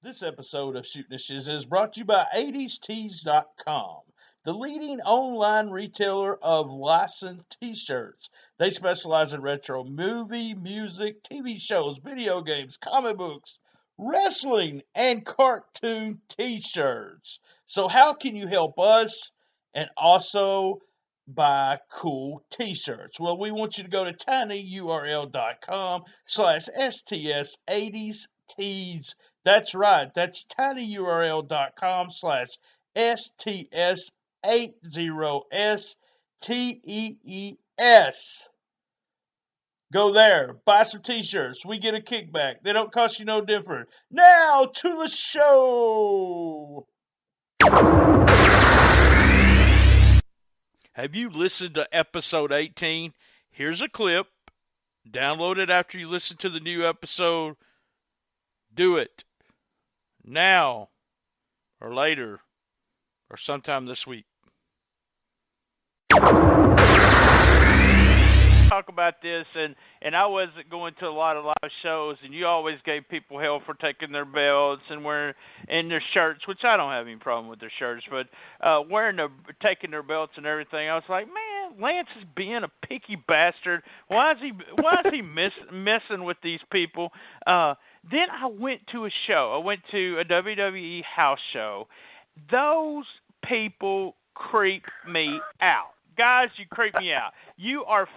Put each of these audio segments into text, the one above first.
This episode of Shootin The Shiznit is brought to you by 80stees.com, the leading online retailer of licensed t-shirts. They specialize in retro movie, music, TV shows, video games, comic books, wrestling, and cartoon t-shirts. So how can you help us and also buy cool t-shirts? Well, we want you to go to tinyurl.com/STS80stees. That's right. That's tinyurl.com/STS80stees. Go there. Buy some t-shirts. We get a kickback. They don't cost you no different. Now to the show. Have you listened to episode 18? Here's a clip. Download it after you listen to the new episode. Do it. Now, or later, or sometime this week. Talk about this, and I wasn't going to a lot of live shows, and you always gave people hell for taking their belts and wearing their shirts, which I don't have any problem with their shirts, but taking their belts and everything. I was like, man, Lance is being a picky bastard. Why is he messing with these people? Then I went to a show. I went to a WWE house show. Those people creep me out. Guys, you creep me out. You are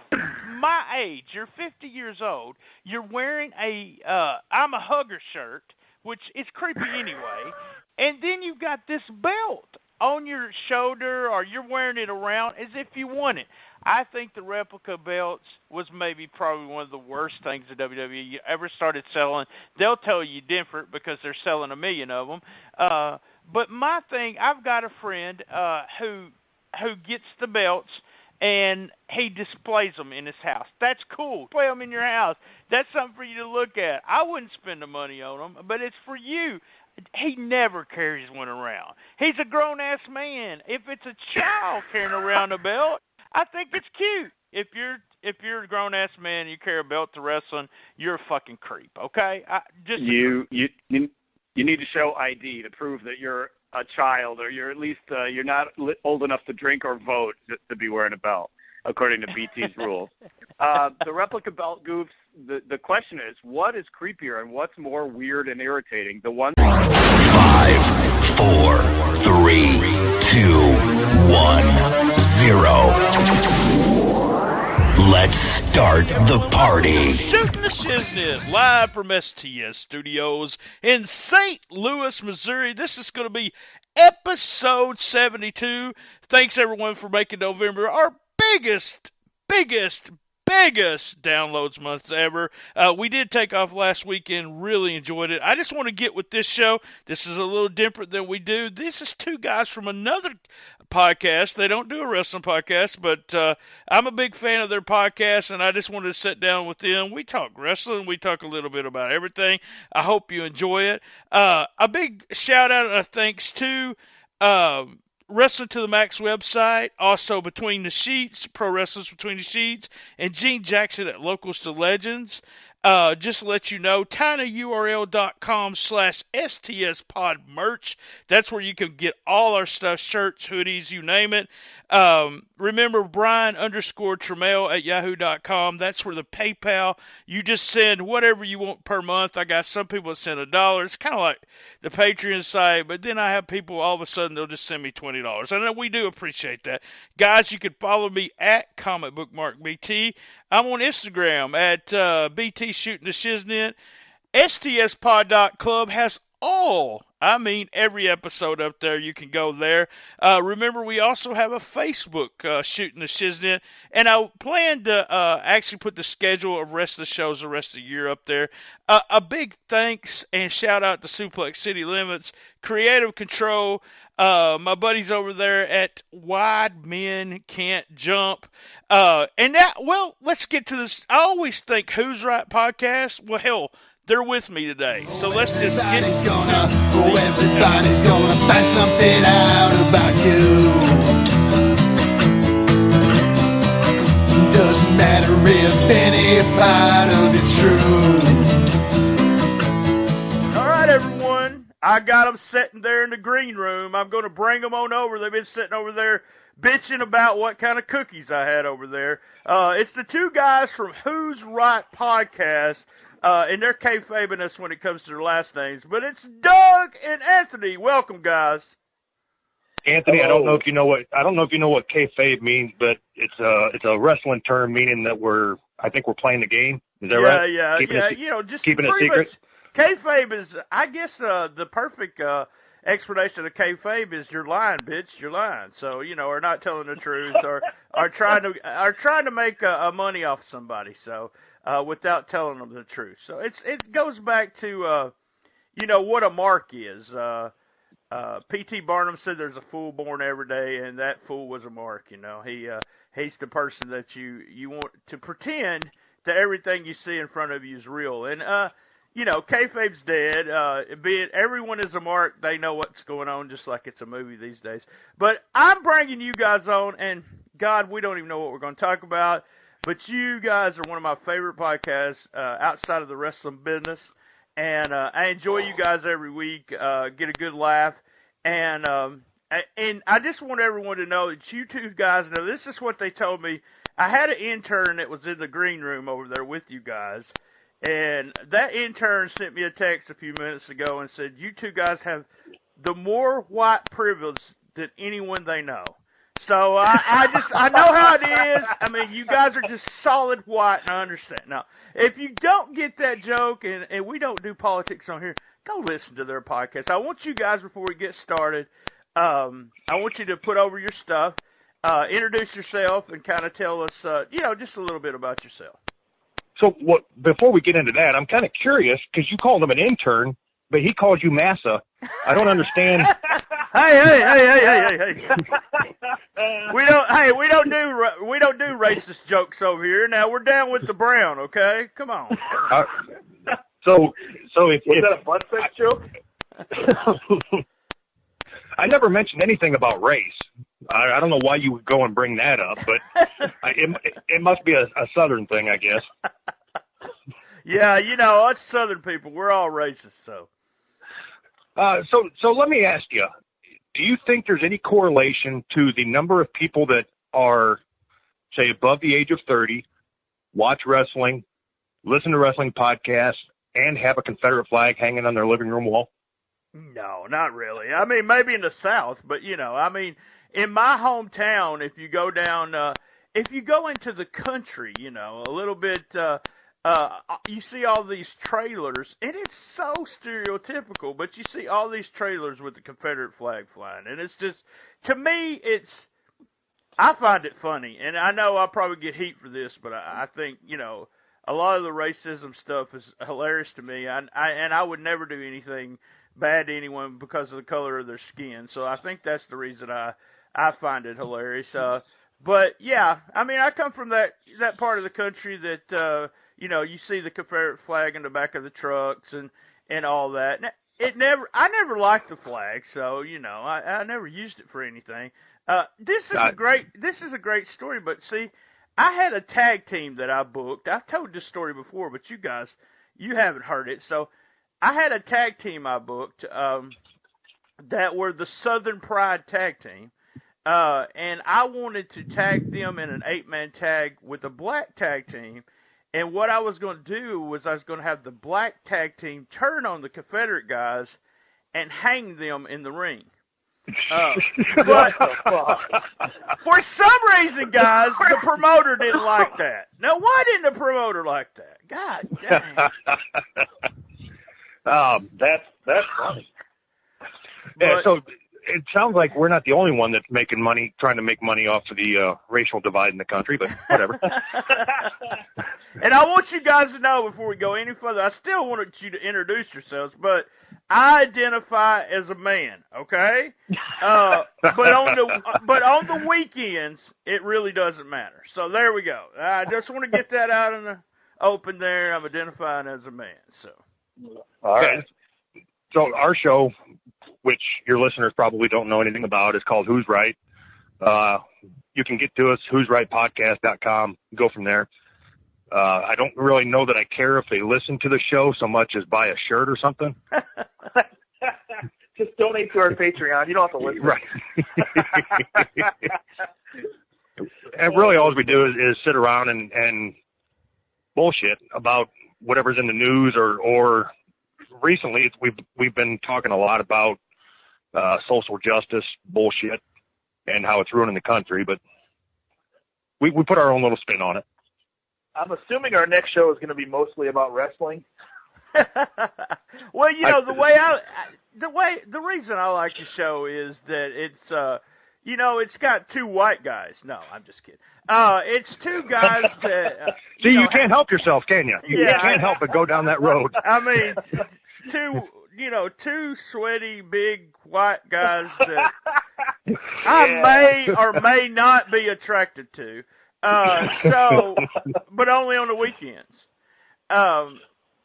my age. You're 50 years old. You're wearing I'm a hugger shirt, which is creepy anyway. And then you've got this belt on your shoulder, or you're wearing it around as if you want it. I think the replica belts was probably one of the worst things that WWE ever started selling. They'll tell you different because they're selling 1 million of them. But my thing, I've got a friend who gets the belts and he displays them in his house. That's cool. Display them in your house. That's something for you to look at. I wouldn't spend the money on them, but it's for you. He never carries one around. He's a grown-ass man. If it's a child carrying around a belt, I think it's cute. If you're a grown-ass man and you carry a belt to wrestling, you're a fucking creep, okay? You need to show ID to prove that you're a child, or you're at least you're not old enough to drink or vote to be wearing a belt, according to BT's rules. The replica belt goofs, the question is, what is creepier and what's more weird and irritating? The one 5, 4, 3, 2, 1, 0. Let's start the party. Shootin The Shiznit, live from STS Studios in St. Louis, Missouri. This is going to be episode 72. Thanks, everyone, for making November our biggest downloads months ever. We did take off last weekend, really enjoyed it. I just want to get with this show. This is a little different than we do. This is two guys from another podcast. They don't do a wrestling podcast, but I'm a big fan of their podcast, and I just wanted to sit down with them. We talk wrestling. We talk a little bit about everything. I hope you enjoy it. A big shout out and a thanks to Wrestling to the Max website, also Between the Sheets, Pro Wrestlers Between the Sheets, and Gene Jackson at Locals to Legends. Just to let you know, tinyurl.com/STSPod merch. That's where you can get all our stuff, shirts, hoodies, you name it. Remember Brian _Tramel at yahoo.com. That's where the PayPal, you just send whatever you want per month. I got some people that send $1. It's kind of like the Patreon site, but then I have people all of a sudden they'll just send me $20. I know we do appreciate that. Guys, you can follow me at Comic Book Mark BT. I'm on Instagram at BT Shootin The Shiznit. STSPod.club has every episode up there. You can go there. Remember, we also have a Facebook, Shootin The Shiznit, and I plan to actually put the schedule of rest of the shows the rest of the year up there. A big thanks and shout out to Suplex City Limits, Creative Control, my buddies over there at Wide Men Can't Jump. Let's get to this. I always think Who's Right podcast. Well, hell, they're with me today. So let's just everybody's gonna find something out about you. Doesn't matter if any part of it's true. All right, everyone. I got them sitting there in the green room. I'm going to bring them on over. They've been sitting over there bitching about what kind of cookies I had over there. It's the two guys from Who's Right podcast, and they're kayfabing us when it comes to their last names. But it's Doug and Anthony. Welcome, guys. Anthony, Hello. I don't know if you know what kayfabe means, but it's a wrestling term meaning that I think we're playing the game. Is that right? Yeah. Just keeping it pretty secret. Much, kayfabe is, I guess, the perfect explanation of kayfabe is you're lying, bitch. You're lying. So or not telling the truth, or trying to make money off somebody. So without telling them the truth. So it goes back to what a mark is. P.T. Barnum said there's a fool born every day, and that fool was a mark. He's the person that you want to pretend that everything you see in front of you is real. And kayfabe's dead. Be it everyone is a mark, they know what's going on, just like it's a movie these days. But I'm bringing you guys on, and God, we don't even know what we're going to talk about. But you guys are one of my favorite podcasts outside of the wrestling business. And I enjoy you guys every week, get a good laugh. And I just want everyone to know that you two guys know, this is what they told me. I had an intern that was in the green room over there with you guys. And that intern sent me a text a few minutes ago and said, you two guys have the more white privilege than anyone they know. So I know how it is. I mean, you guys are just solid white, and I understand. Now, if you don't get that joke, and we don't do politics on here, go listen to their podcast. I want you guys, before we get started, I want you to put over your stuff, introduce yourself, and kind of tell us, just a little bit about yourself. So before we get into that, I'm kind of curious because you called him an intern, but he called you massa. I don't understand. Hey. We don't do racist jokes over here. Now we're down with the brown, okay? Come on. So if Was that a butt sex joke? I never mentioned anything about race. I don't know why you would go and bring that up, but it must be a Southern thing, I guess. Yeah, us Southern people, we're all racist, so. So let me ask you, do you think there's any correlation to the number of people that are, say, above the age of 30, watch wrestling, listen to wrestling podcasts, and have a Confederate flag hanging on their living room wall? No, not really. I mean, maybe in the South, but, in my hometown, if you go down, if you go into the country, a little bit, you see all these trailers, and it's so stereotypical, but you see all these trailers with the Confederate flag flying, and it's just, to me, I find it funny, and I know I'll probably get heat for this, but I think, a lot of the racism stuff is hilarious to me, and I would never do anything bad to anyone because of the color of their skin, so I think that's the reason I find it hilarious. But yeah, I mean, I come from that part of the country that you see the Confederate flag in the back of the trucks and all that. I never liked the flag, so I never used it for anything. This is a great story, but see, I had a tag team that I booked. I've told this story before, but you guys, you haven't heard it. So I had a tag team I booked that were the Southern Pride tag team. And I wanted to tag them in an 8-man tag with a black tag team. And what I was going to do was I was going to have the black tag team turn on the Confederate guys and hang them in the ring. But for some reason, guys, the promoter didn't like that. Now, why didn't the promoter like that? God dang. That's funny. Yeah, so it sounds like we're not the only one that's trying to make money off of the racial divide in the country, but whatever. And I want you guys to know before we go any further, I still wanted you to introduce yourselves, but I identify as a man, okay? But on the weekends, it really doesn't matter. So there we go. I just want to get that out in the open there. I'm identifying as a man. So. All right. So our show, which your listeners probably don't know anything about, is called Who's Right. You can get to us, who'srightpodcast.com, go from there. I don't really know that I care if they listen to the show so much as buy a shirt or something. donate to our Patreon. You don't have to listen. Right. And really, all we do is sit around and bullshit about whatever's in the news, or recently we've been talking a lot about social justice bullshit and how it's ruining the country, but we put our own little spin on it. I'm assuming our next show is going to be mostly about wrestling. Well, the reason I like the show is that it's it's got two white guys. No, I'm just kidding. It's two guys that see, you can't help yourself, can you? You Yeah, can't help but go down that road. I mean, two sweaty big white guys that I may or may not be attracted to. But only on the weekends.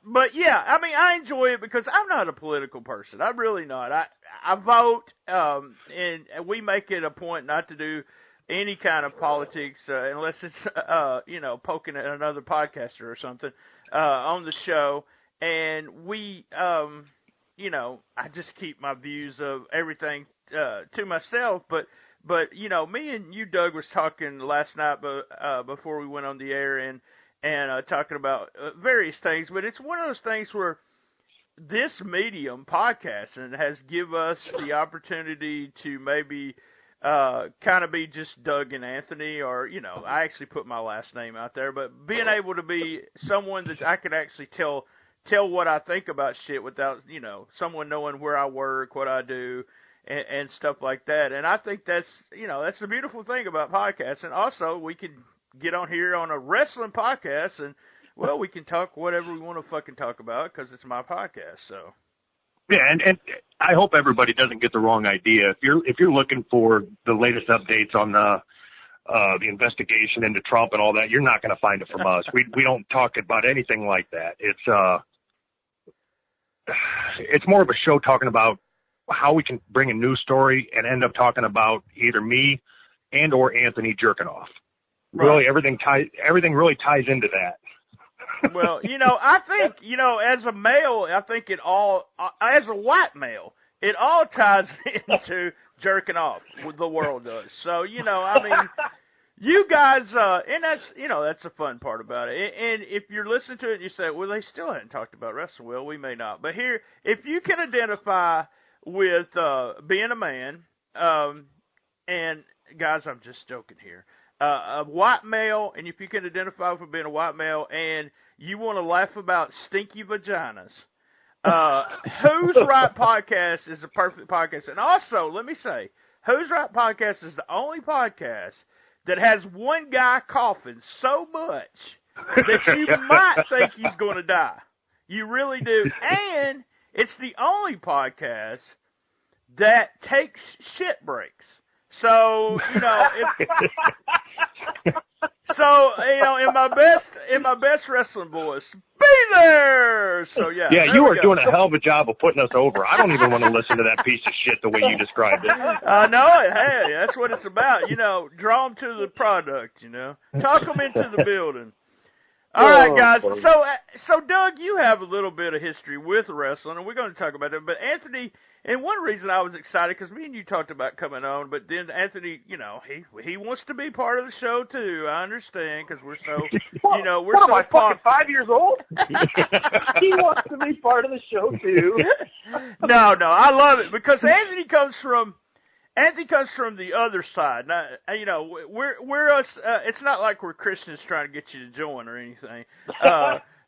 But yeah, I mean, I enjoy it because I'm not a political person. I'm really not. I vote, and we make it a point not to do any kind of politics unless it's poking at another podcaster or something on the show. And we, I just keep my views of everything to myself. But me and you, Doug, was talking last night before we went on the air and talking about various things. But it's one of those things where this medium, podcasting, has give us the opportunity to maybe kind of be just Doug and Anthony, or, I actually put my last name out there, but being able to be someone that I could actually tell what I think about shit without, someone knowing where I work, what I do, and stuff like that. And I think that's the beautiful thing about podcasting. Also, we can get on here on a wrestling podcast and, well, we can talk whatever we want to fucking talk about because it's my podcast. So. Yeah, and I hope everybody doesn't get the wrong idea. If you're looking for the latest updates on the investigation into Trump and all that, you're not going to find it from us. We don't talk about anything like that. It's more of a show talking about how we can bring a news story and end up talking about either me and or Anthony jerking off. Right. Really, everything really ties into that. Well, I think, as a male, I think it all, as a white male, it all ties into jerking off. The world does. So, I mean, you guys, and that's the fun part about it. And if you're listening to it and you say, well, they still hadn't talked about wrestling. Well, we may not. But here, if you can identify with being a man, and guys, I'm just joking here, a white male, and if you can identify with being a white male, and you want to laugh about stinky vaginas, Who's Right Podcast is a perfect podcast. And also, let me say, Who's Right Podcast is the only podcast that has one guy coughing so much that you might think he's going to die. You really do. And it's the only podcast that takes shit breaks. So, in my best wrestling voice, be there. So yeah. Yeah, you are doing a hell of a job of putting us over. I don't even want to listen to that piece of shit the way you described it. I know it. Hey, that's what it's about. Draw them to the product. Talk them into the building. All right, guys. So Doug, you have a little bit of history with wrestling, and we're going to talk about it. But Anthony, and one reason I was excited, because me and you talked about coming on, but then Anthony, he wants to be part of the show too. I understand, because we're so, we're what so am I, fucking 5 years old? He wants to be part of the show too. No, I love it because Anthony comes from the other side. Now, we're us. It's not like we're Christians trying to get you to join or anything.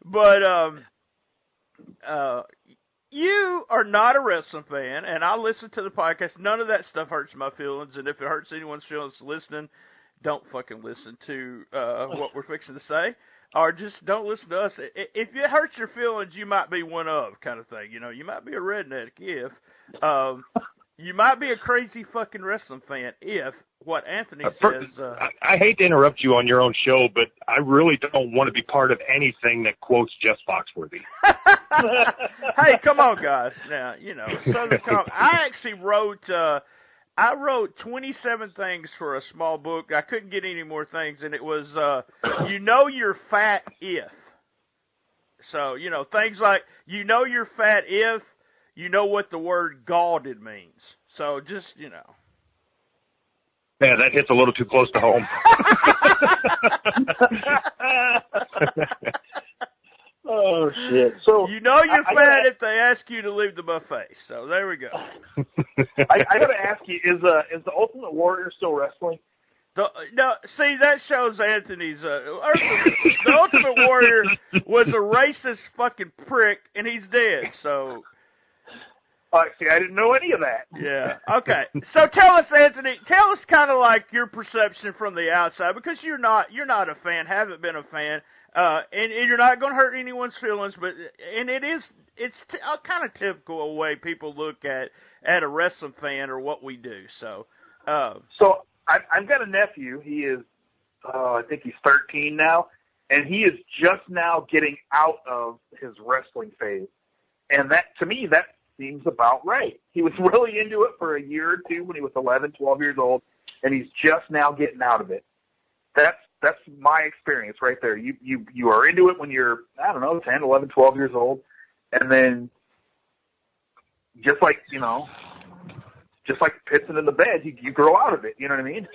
But you are not a wrestling fan, and I listen to the podcast. None of that stuff hurts my feelings, and if it hurts anyone's feelings listening, don't fucking listen to what we're fixing to say, or just don't listen to us. If it hurts your feelings, you might be one of kind of thing. You might be a redneck if. You might be a crazy fucking wrestling fan if what Anthony says. I hate to interrupt you on your own show, but I really don't want to be part of anything that quotes Jeff Foxworthy. Hey, come on, guys. Now, Southern I actually wrote 27 things for a small book. I couldn't get any more things, and it was, you're fat if. So, things like, you're fat if you know what the word "galded" means. So just, you know. Yeah, that hits a little too close to home. Oh, shit. So you know you're fat if they ask you to leave the buffet. So there we go. I got to ask you, is the Ultimate Warrior still wrestling? No, see, that shows Anthony's. The Ultimate Warrior was a racist fucking prick, and he's dead. So. See, I didn't know any of that. Yeah. Okay. So tell us, Anthony. Tell us kind of like your perception from the outside, because you're not a fan, haven't been a fan, and you're not going to hurt anyone's feelings. But it's kind of typical a way people look at a wrestling fan or what we do. So. So I've got a nephew. He is, I think he's 13 now, and he is just now getting out of his wrestling phase. And that, to me, that seems about right. He was really into it for a year or two when he was 11, 12 years old, and he's just now getting out of it. That's my experience right there. You are into it when you're, I don't know, 10, 11, 12 years old, and then just like pissing in the bed, you grow out of it. You know what I mean?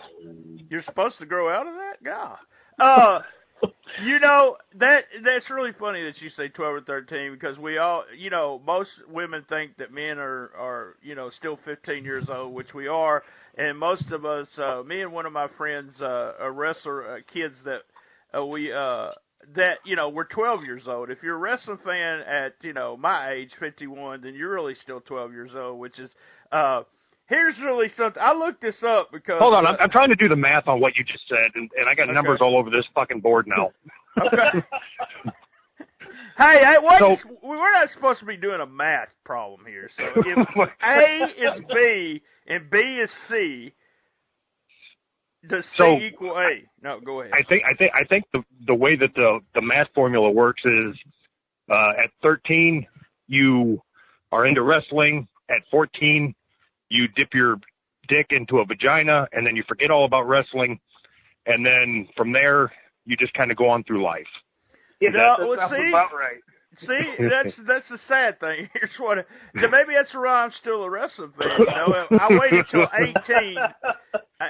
You're supposed to grow out of that? God. You know, that's really funny that you say 12 or 13, because we all, you know, most women think that men are you know, still 15 years old, which we are, and most of us, me and one of my friends, a wrestler, kids that that, you know, we're 12 years old. If you're a wrestling fan at, you know, my age, 51, then you're really still 12 years old, which is, here's really something. I looked this up because... Hold on, I'm trying to do the math on what you just said, and I got numbers all over this fucking board now. Okay. Hey, we're not supposed to be doing a math problem here. So if A is B and B is C, does C equal A? No, go ahead. I think the way that the math formula works is at 13 you are into wrestling. At 14 you dip your dick into a vagina, and then you forget all about wrestling, and then from there you just kind of go on through life. Yeah, that sounds about right. See, that's the sad thing. Here's what. Maybe that's why I'm still a wrestling fan. You know, I waited till 18.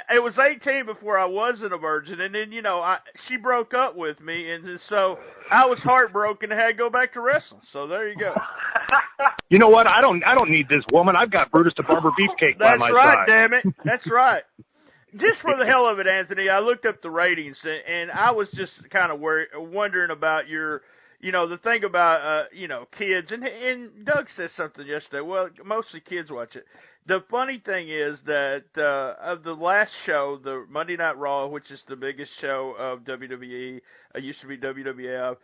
It was 18 before I wasn't a virgin, and then, you know, she broke up with me, and so I was heartbroken and had to go back to wrestling. So there you go. You know what? I don't need this woman. I've got Brutus the Barber Beefcake by my side. That's right, damn it. That's right. Just for the hell of it, Anthony, I looked up the ratings, and I was just kind of wondering about your, you know, the thing about, you know, kids. And Doug said something yesterday. Well, mostly kids watch it. The funny thing is that of the last show, the Monday Night Raw, which is the biggest show of WWE, used to be WWF,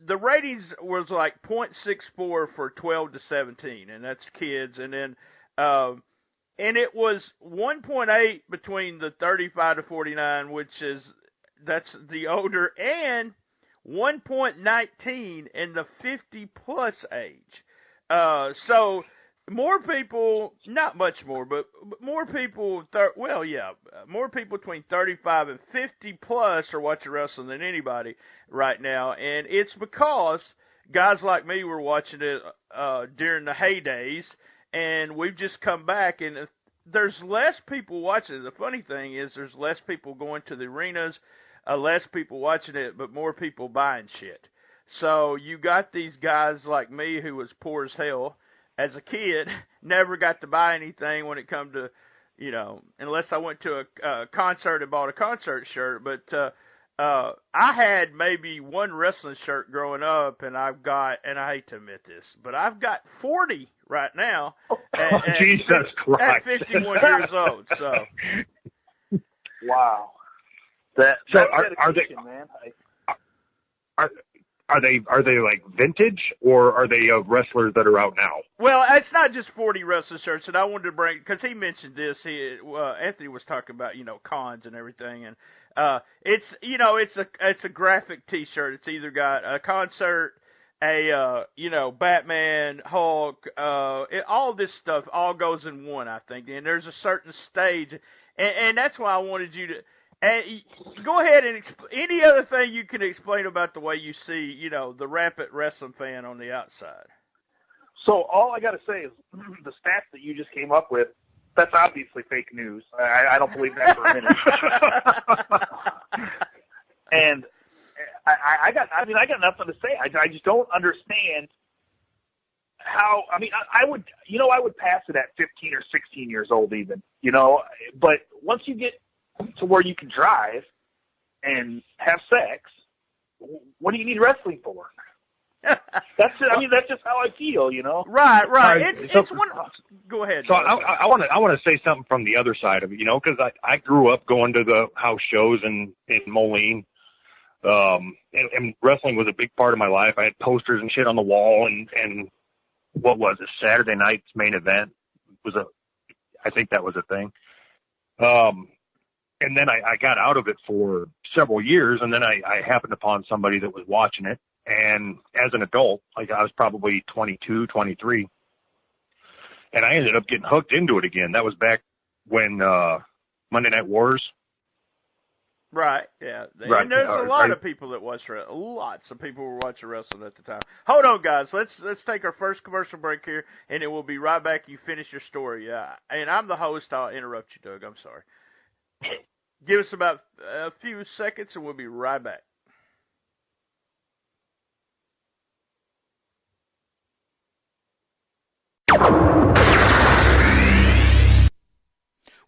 the ratings was like 0.64 for 12 to 17, and that's kids. And then and it was 1.8 between the 35 to 49, that's the older, and 1.19 in the 50-plus age. So more people, not much more, but more people, more people between 35 and 50-plus are watching wrestling than anybody right now. And it's because guys like me were watching it during the heydays, and we've just come back, and there's less people watching it. The funny thing is there's less people going to the arenas, less people watching it, but more people buying shit. So you got these guys like me who was poor as hell as a kid, never got to buy anything when it come to, you know, unless I went to a concert and bought a concert shirt. But I had maybe one wrestling shirt growing up, and I hate to admit this, but I've got 40 right now Jesus Christ. at 51 years old. So, wow. Are they like vintage, or are they wrestlers that are out now? Well, it's not just 40 wrestling shirts, and I wanted to bring, because he mentioned this. Anthony was talking about, you know, cons and everything, and it's, you know, it's a graphic T-shirt. It's either got a concert, you know, Batman, Hulk, all this stuff all goes in one, I think. And there's a certain stage, and that's why I wanted you to. Go ahead and any other thing you can explain about the way you see, you know, the rampant wrestling fan on the outside. So all I got to say is the stats that you just came up with, that's obviously fake news. I don't believe that for a minute. And I got nothing to say. I just don't understand how. I mean, I would pass it at 15 or 16 years old even, but once you get to where you can drive and have sex, what do you need wrestling for? That's just how I feel, Right. It's one. Go ahead. So I want to say something from the other side of it, because I grew up going to the house shows in Moline, and wrestling was a big part of my life. I had posters and shit on the wall, and what was it? Saturday night's main event I think that was a thing. And then I got out of it for several years, and then I happened upon somebody that was watching it. And as an adult, like I was probably 22, 23, and I ended up getting hooked into it again. That was back when Monday Night Wars. Right, yeah. Right. And there's a lot of people that watch wrestling. Lots of people were watching wrestling at the time. Hold on, guys. Let's take our first commercial break here, and then we'll be right back. You finish your story. And I'm the host. I'll interrupt you, Doug. I'm sorry. Give us about a few seconds, and we'll be right back.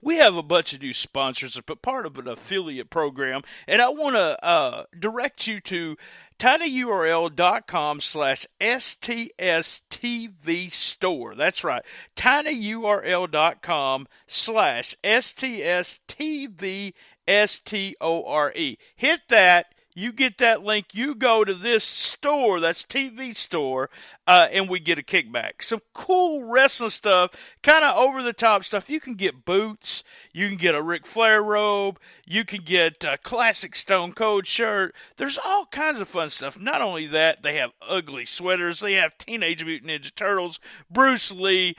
We have a bunch of new sponsors, but part of an affiliate program, and I want to direct you to tinyurl.com/STSTV store. That's right, tinyurl.com/STSTV store. Hit that. You get that link, you go to this store, that's TV store, and we get a kickback. Some cool wrestling stuff, kind of over-the-top stuff. You can get boots, you can get a Ric Flair robe, you can get a classic Stone Cold shirt. There's all kinds of fun stuff. Not only that, they have ugly sweaters, they have Teenage Mutant Ninja Turtles, Bruce Lee,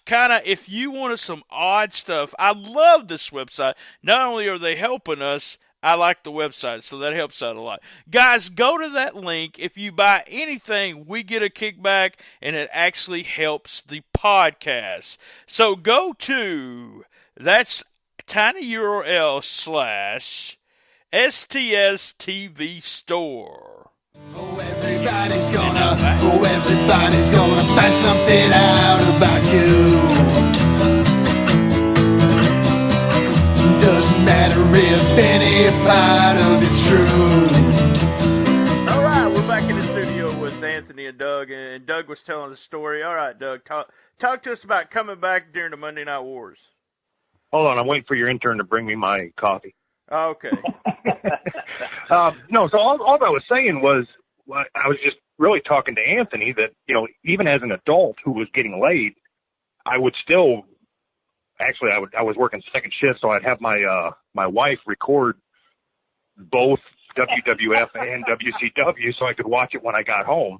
kind of, if you wanted some odd stuff, I love this website. Not only are they helping us, I like the website, so that helps out a lot. Guys, go to that link. If you buy anything, we get a kickback, and it actually helps the podcast. So go to, that's tinyurl/STSTV store. Everybody's gonna find something out about you. Doesn't matter if any part of it's true. All right, we're back in the studio with Anthony and Doug, and Doug was telling the story. All right, Doug, talk to us about coming back during the Monday Night Wars. Hold on, I'm waiting for your intern to bring me my coffee. Okay. No, so all I was saying was, I was just really talking to Anthony that, even as an adult who was getting laid, I would still... Actually, I was working second shift, so I'd have my wife record both WWF and WCW so I could watch it when I got home.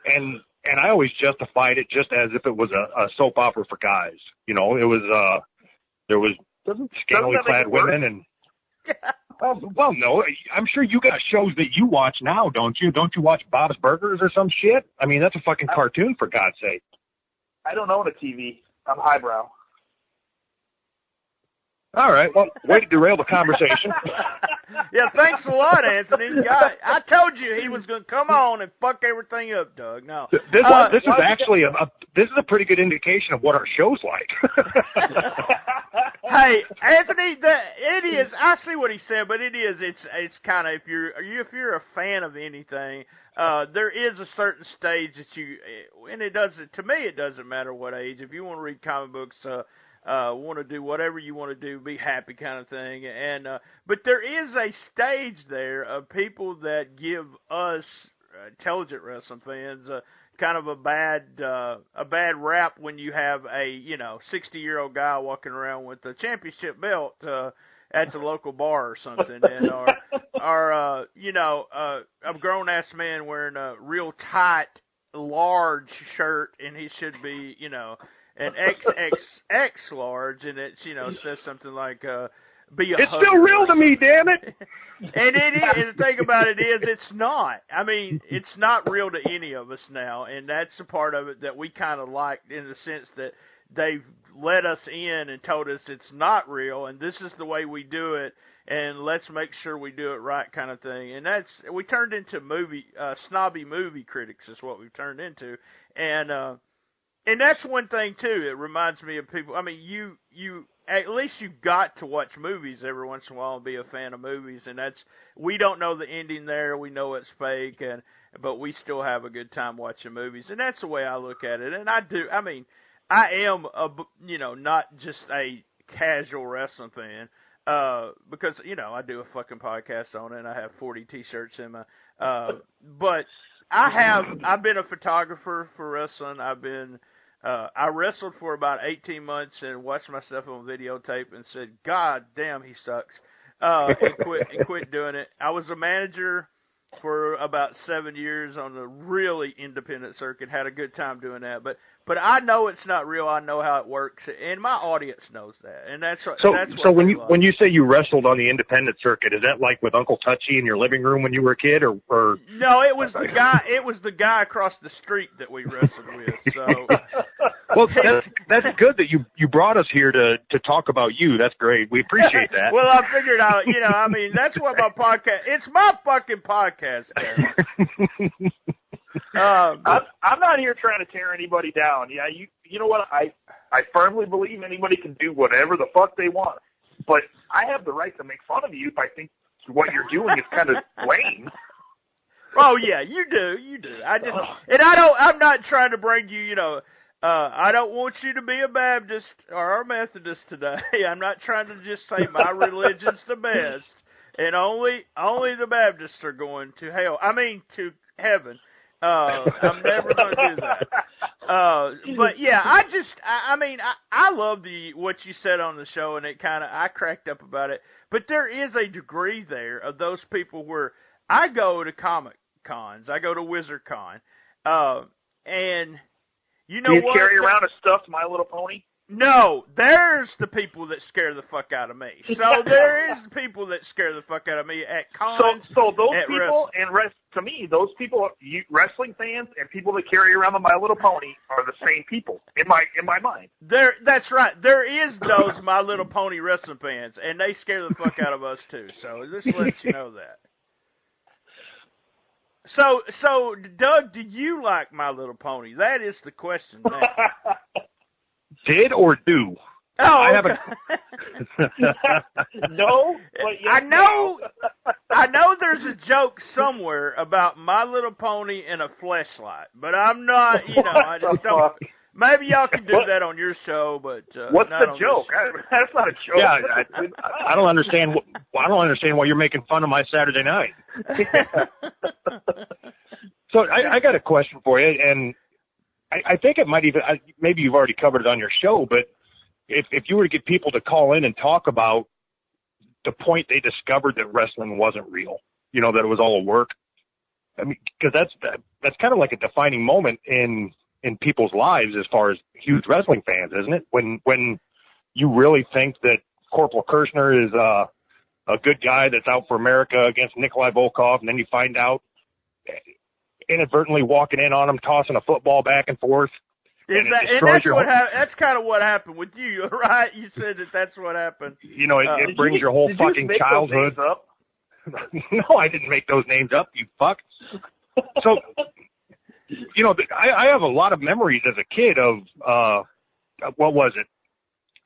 And I always justified it just as if it was a soap opera for guys. It was there was scantily clad women and well, no, I'm sure you got shows that you watch now, don't you? Don't you watch Bob's Burgers or some shit? I mean, that's a fucking cartoon, for God's sake. I don't own a TV. I'm highbrow. All right, well, way to derail the conversation. Yeah, thanks a lot, Anthony. I told you he was going to come on and fuck everything up, Doug. No, this is actually this is a pretty good indication of what our show's like. Hey, Anthony, it is. I see what he said, but it is. It's kind of if you're a fan of anything, there is a certain stage that and it doesn't. To me, it doesn't matter what age. If you want to read comic books. Want to do whatever you want to do, be happy kind of thing. And but there is a stage there of people that give us intelligent wrestling fans kind of a bad rap when you have a 60-year-old guy walking around with a championship belt at the local bar or something, and or a grown ass man wearing a real tight, large shirt, and he should be an XXX large, and it says something like be a It's hugger still real or to me, damn it. And it is. And the thing about it is, it's not. I mean, it's not real to any of us now, and that's the part of it that we kind of liked in the sense that they've let us in and told us it's not real, and this is the way we do it, and let's make sure we do it right, kind of thing. And we turned into snobby movie critics is what we've turned into, and that's one thing too. It reminds me of people. I mean, you at least you've got to watch movies every once in a while and be a fan of movies, and we don't know the ending there. We know it's fake, but we still have a good time watching movies, and that's the way I look at it. And I do. I mean, I am not just a casual wrestling fan, because I do a fucking podcast on it, and I have 40 T-shirts in my. But I've been a photographer for wrestling. I wrestled for about 18 months and watched myself on videotape and said, God damn, he sucks, and quit doing it. I was a manager for about 7 years on the really independent circuit, had a good time doing that. But I know it's not real. I know how it works, and my audience knows that. And that's what. So when you say you wrestled on the independent circuit, is that like with Uncle Touchy in your living room when you were a kid, or? No, it was the guy. It was the guy across the street that we wrestled with. So. Well, that's good that you brought us here to talk about you. That's great. We appreciate that. Well, I figured out, I mean, that's what my podcast. It's my fucking podcast, man. I'm not here trying to tear anybody down. Yeah, you know what? I firmly believe anybody can do whatever the fuck they want, but I have the right to make fun of you if I think what you're doing is kind of lame. Oh yeah, you do. I'm not trying to bring you, I don't want you to be a Baptist or a Methodist today. I'm not trying to just say my religion's the best, and only the Baptists are going to hell. I mean, to heaven. I'm never going to do that. But yeah, I love what you said on the show, and I cracked up about it. But there is a degree there of those people where I go to Comic Cons, I go to Wizard Con, and you know what? You carry around a stuffed My Little Pony? No, there's the people that scare the fuck out of me. So there is the people that scare the fuck out of me at cons. So those people to me, those people, wrestling fans and people that carry around the My Little Pony are the same people in my mind. That's right. There is those My Little Pony wrestling fans, and they scare the fuck out of us too. So this lets you know that. So Doug, do you like My Little Pony? That is the question now. Did or do? Oh, I okay. No, but yes, I know there's a joke somewhere about My Little Pony and a fleshlight, but I'm not, I just don't. Maybe y'all can do that on your show, but what's not the joke? That's not a joke. Yeah, I don't understand. I don't understand why you're making fun of my Saturday night. So I got a question for you, and I think it might even, maybe you've already covered it on your show, but if you were to get people to call in and talk about the point they discovered that wrestling wasn't real, that it was all a work. I mean, because that's kind of like a defining moment in people's lives as far as huge wrestling fans, isn't it? When you really think that Corporal Kirshner is a good guy that's out for America against Nikolai Volkov, and then you find out inadvertently walking in on him, tossing a football back and forth. That's kind of what happened with you, right? You said that's what happened. It brings your whole fucking childhood. Up? No, I didn't make those names up, you fuck. So, I have a lot of memories as a kid of, what was it?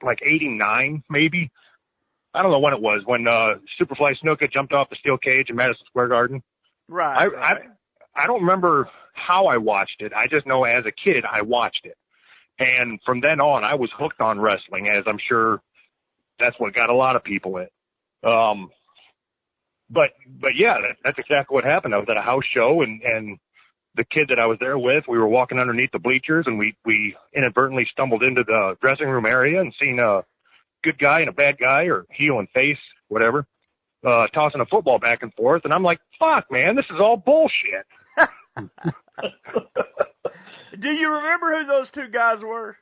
Like 89, maybe? I don't know when it was, when Superfly Snuka jumped off the steel cage in Madison Square Garden. Right. I don't remember how I watched it. I just know as a kid I watched it. And from then on, I was hooked on wrestling, as I'm sure that's what got a lot of people in. But yeah, that's exactly what happened. I was at a house show, and the kid that I was there with, we were walking underneath the bleachers, and we inadvertently stumbled into the dressing room area and seen a good guy and a bad guy, or heel and face, whatever, tossing a football back and forth. And I'm like, fuck, man, this is all bullshit. Do you remember who those two guys were?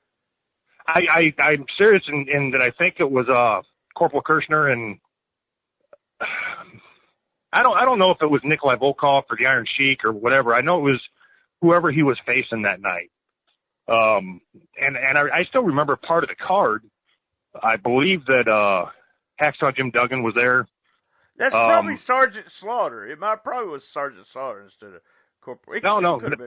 I'm serious in that I think it was Corporal Kirshner and I don't know if it was Nikolai Volkov or the Iron Sheik or whatever. I know it was whoever he was facing that night. And I still remember part of the card. I believe that Hacksaw Jim Duggan was there. That's probably Sergeant Slaughter. It probably was Sergeant Slaughter instead of Corporal.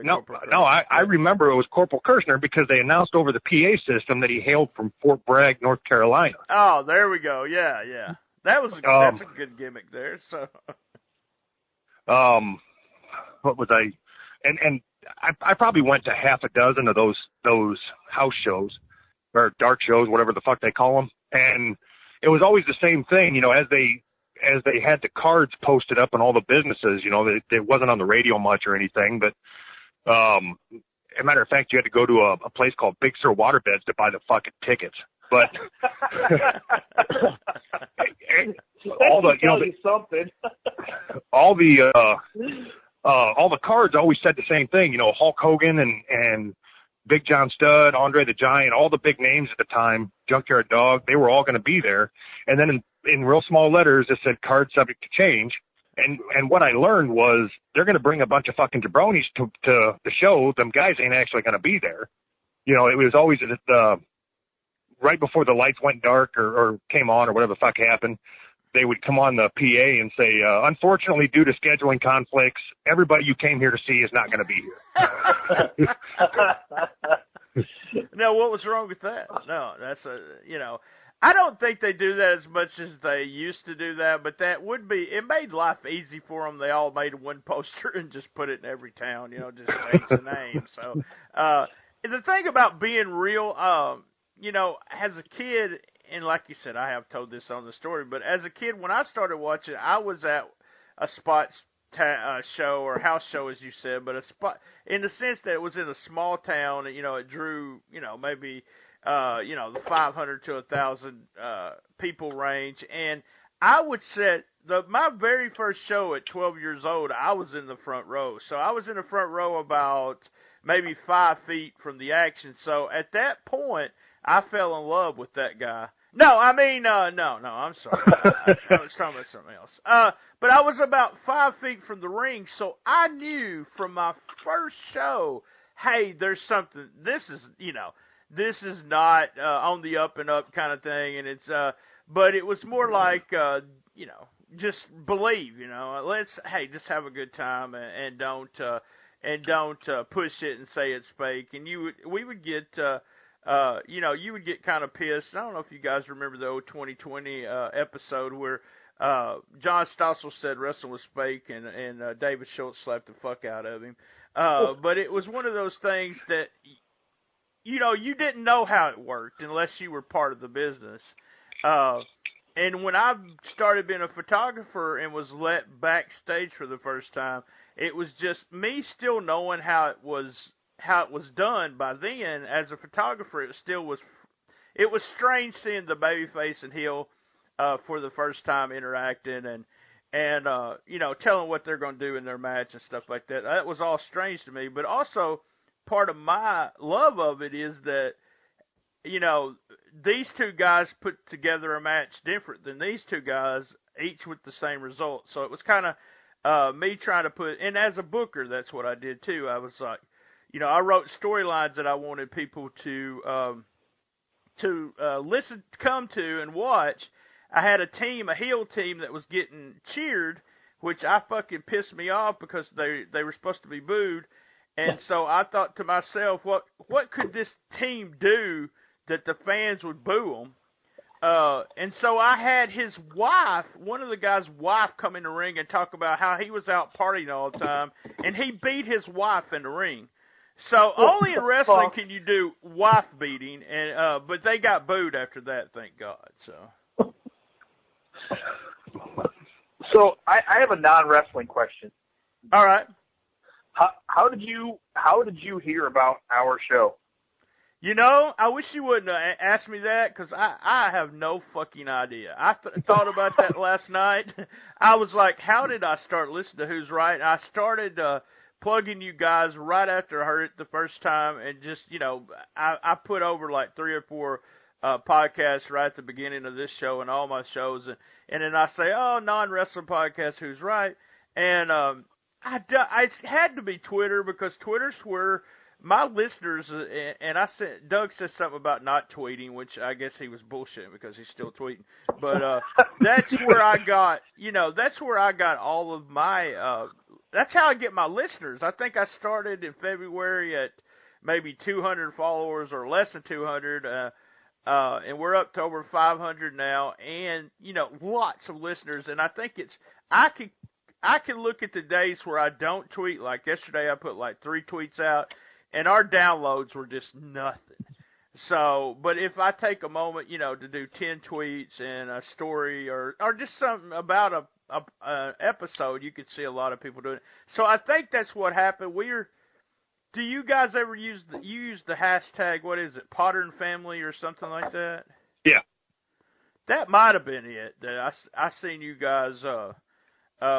No. I remember it was Corporal Kirshner because they announced over the PA system that he hailed from Fort Bragg, North Carolina. Oh, there we go. Yeah. That's a good gimmick there. So. What was I? And I probably went to half a dozen of those house shows or dark shows, whatever the fuck they call them. And it was always the same thing, as they had the cards posted up in all the businesses, it wasn't on the radio much or anything, but, as a matter of fact, you had to go to a place called Big Sur Waterbeds to buy the fucking tickets. But all the cards always said the same thing, Hulk Hogan and Big John Studd, Andre the Giant, all the big names at the time, Junkyard Dog, they were all going to be there. And then in real small letters, it said card subject to change. And what I learned was they're going to bring a bunch of fucking jabronis to the show. Them guys ain't actually going to be there. It was always right before the lights went dark or came on or whatever the fuck happened. They would come on the PA and say, unfortunately, due to scheduling conflicts, everybody you came here to see is not going to be here. Now, what was wrong with that? No, that's I don't think they do that as much as they used to do that, but it made life easy for them. They all made one poster and just put it in every town, just change the name. So, the thing about being real, as a kid, and like you said, I have told this on the story, but as a kid, when I started watching, I was at a spots show or house show, as you said, but a spot in the sense that it was in a small town. It drew, maybe, the 500 to 1,000 people range, and I would set my very first show at 12 years old. I was in the front row, so I was in the front row about maybe 5 feet from the action. So at that point, I fell in love with that guy. No, I'm sorry. I was talking about something else. But I was about 5 feet from the ring, so I knew from my first show, hey, there's something. This is not on the up and up kind of thing, and it's. But it was more like, just believe. Just have a good time and don't push it and say it's fake. And we would get. You would get kind of pissed. I don't know if you guys remember the old 2020 episode where John Stossel said wrestling was fake and David Schultz slapped the fuck out of him. But it was one of those things that, you didn't know how it worked unless you were part of the business. And when I started being a photographer and was let backstage for the first time, it was just me still knowing how it was done. By then, as a photographer, it was strange seeing the babyface and heel for the first time interacting and telling what they're going to do in their match and stuff like that. That was all strange to me, but also part of my love of it is that these two guys put together a match different than these two guys, each with the same result. So it was kind of me trying to put, and as a booker, that's what I did too. I was like, I wrote storylines that I wanted people to listen, come to, and watch. I had a heel team that was getting cheered, which I fucking pissed me off because they were supposed to be booed. And so I thought to myself, what could this team do that the fans would boo them? And so I had his wife, one of the guys' wife, come in the ring and talk about how he was out partying all the time, and he beat his wife in the ring. So only in wrestling can you do wife beating, and but they got booed after that, thank God. So I have a non-wrestling question. All right. How did you hear about our show? I wish you wouldn't ask me that because I have no fucking idea. I thought about that last night. I was like, how did I start listening to Who's Right? I started plugging you guys right after I heard it the first time, and just, I put over like 3 or 4 podcast right at the beginning of this show and all my shows, and then I say, oh, non-wrestling podcast, who's right? And I had to be Twitter, because Twitter's where my listeners, and Doug said something about not tweeting, which I guess he was bullshitting because he's still tweeting. But that's where I got, that's where I got all of my, that's how I get my listeners. I think I started in February at maybe 200 followers or less than 200, and we're up to over 500 now, and, lots of listeners. And I think I can look at the days where I don't tweet. Like yesterday I put like 3 tweets out, and our downloads were just nothing. So, but if I take a moment, to do 10 tweets and a story or just something about a episode, you could see a lot of people doing it. So I think that's what happened. Do you guys ever use the hashtag, what is it, Potter and Family or something like that? Yeah. That might have been it. That I seen you guys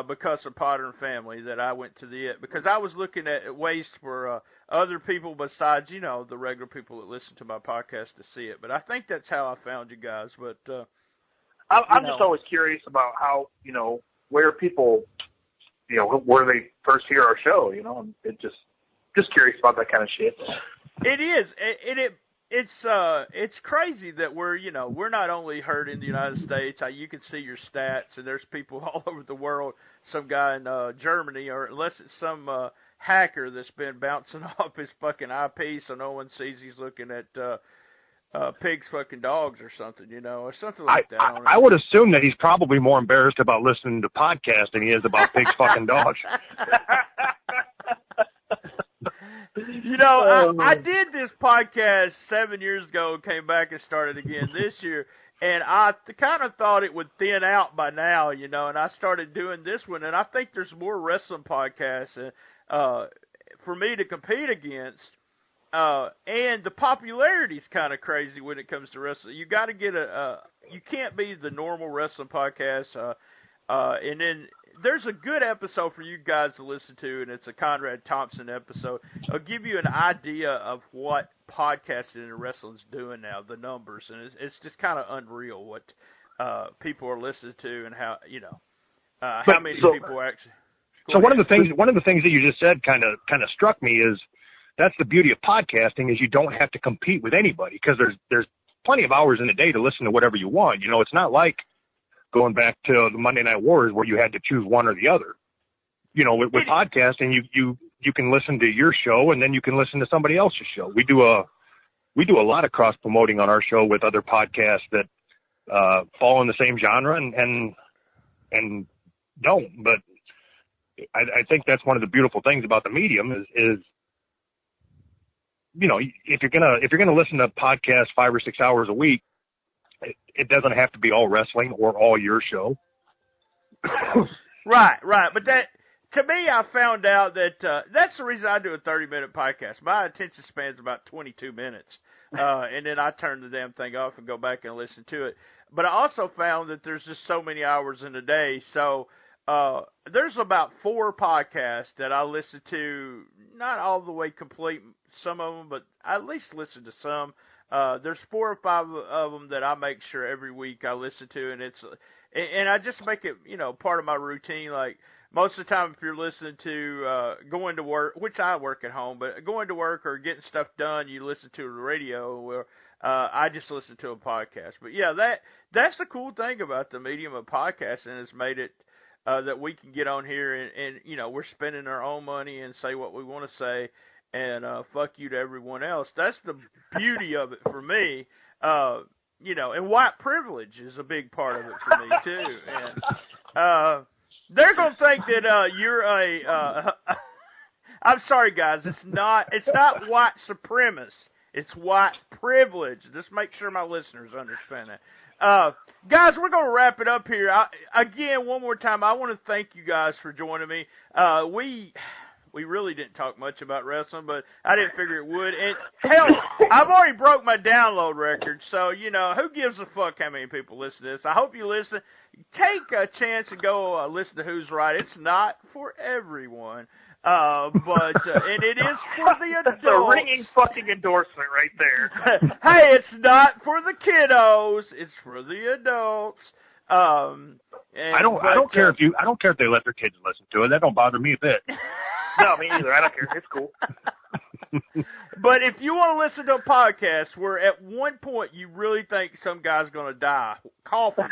because of Potter and Family, that I went to because I was looking at ways for other people besides, the regular people that listen to my podcast to see it. But I think that's how I found you guys. But I'm just always curious about how, where people, where they first hear our show, and it just curious about that kind of shit. It is. It's crazy that we're not only heard in the United States. You can see your stats, and there's people all over the world. Some guy in Germany, or unless it's some hacker that's been bouncing off his fucking IP, so no one sees he's looking at pigs fucking dogs or something, or something like that. I would assume that he's probably more embarrassed about listening to podcasts than he is about pigs fucking dogs. I did this podcast 7 years ago, came back and started again this year, and I kind of thought it would thin out by now, and I started doing this one, and I think there's more wrestling podcasts for me to compete against, and the popularity is kind of crazy when it comes to wrestling. You got to get you can't be the normal wrestling podcast, and then there's a good episode for you guys to listen to, and it's a Conrad Thompson episode. It'll give you an idea of what podcasting and wrestling's doing now, the numbers, and it's just kind of unreal what people are listening to and how how many people actually. So one of the things that you just said kind of struck me is that's the beauty of podcasting, is you don't have to compete with anybody, because there's plenty of hours in a day to listen to whatever you want. It's not like going back to the Monday Night Wars where you had to choose one or the other. With podcasting, you can listen to your show, and then you can listen to somebody else's show. We do a lot of cross promoting on our show with other podcasts that fall in the same genre and don't. But I think that's one of the beautiful things about the medium is if you're gonna listen to podcasts 5 or 6 hours a week, it doesn't have to be all wrestling or all your show. Right. But that, to me, I found out that that's the reason I do a 30-minute podcast. My attention span is about 22 minutes, and then I turn the damn thing off and go back and listen to it. But I also found that there's just so many hours in a day, so there's about 4 podcasts that I listen to, not all the way complete, some of them, but I at least listen to some. There's 4 or 5 of them that I make sure every week I listen to, and I just make it, part of my routine. Like most of the time, if you're listening to going to work, which I work at home, but going to work or getting stuff done, you listen to the radio. Where I just listen to a podcast. But yeah, that's the cool thing about the medium of podcasting. Has made it that we can get on here and we're spending our own money and say what we want to say. And fuck you to everyone else. That's the beauty of it for me. And white privilege is a big part of it for me too. And they're gonna think that you're a. I'm sorry, guys. It's not white supremacist. It's white privilege. Just make sure my listeners understand that. Guys, we're gonna wrap it up here. Again, one more time, I want to thank you guys for joining me. We really didn't talk much about wrestling, but I didn't figure it would. And hell, I've already broke my download record, so, who gives a fuck how many people listen to this? I hope you listen. Take a chance and go listen to Who's Right. It's not for everyone. And it is for the adults. That's a ringing fucking endorsement right there. Hey, it's not for the kiddos. It's for the adults. I don't care if they let their kids listen to it. That don't bother me a bit. No, me either. I don't care. It's cool. But if you want to listen to a podcast where at one point you really think some guy's going to die coughing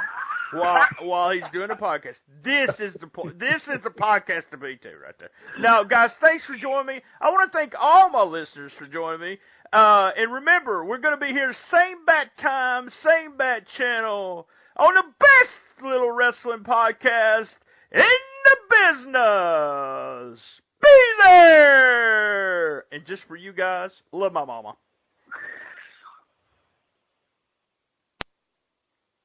while he's doing a podcast, this is the podcast to be to right there. Now, guys, thanks for joining me. I want to thank all my listeners for joining me. And remember, we're going to be here same bat time, same bat channel on the best little wrestling podcast in the business. Be there! And just for you guys, love my mama.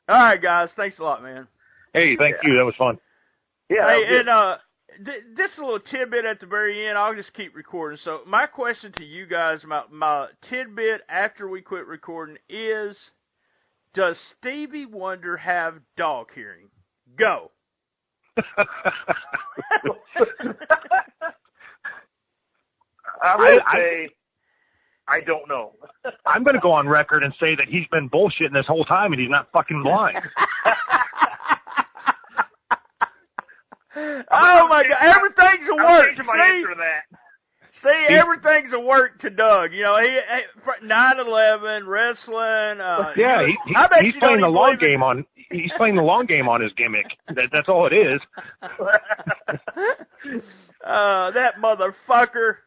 All right, guys. Thanks a lot, man. Hey, thank you. That was fun. Yeah. Hey, and this is a little tidbit at the very end. I'll just keep recording. So my question to you guys, my tidbit after we quit recording is, does Stevie Wonder have dog hearing? Go. I would say I don't know. I'm going to go on record and say that he's been bullshitting this whole time and he's not fucking blind. Oh my God! Everything's a work. See, everything's a work to Doug. You know, he 9/11 wrestling. Yeah, he's playing the long game on. He's playing the long game on his gimmick. That's all it is. That motherfucker.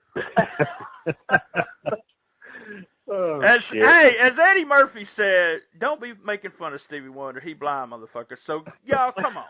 As Eddie Murphy said, don't be making fun of Stevie Wonder. He blind, motherfucker. So y'all, come on,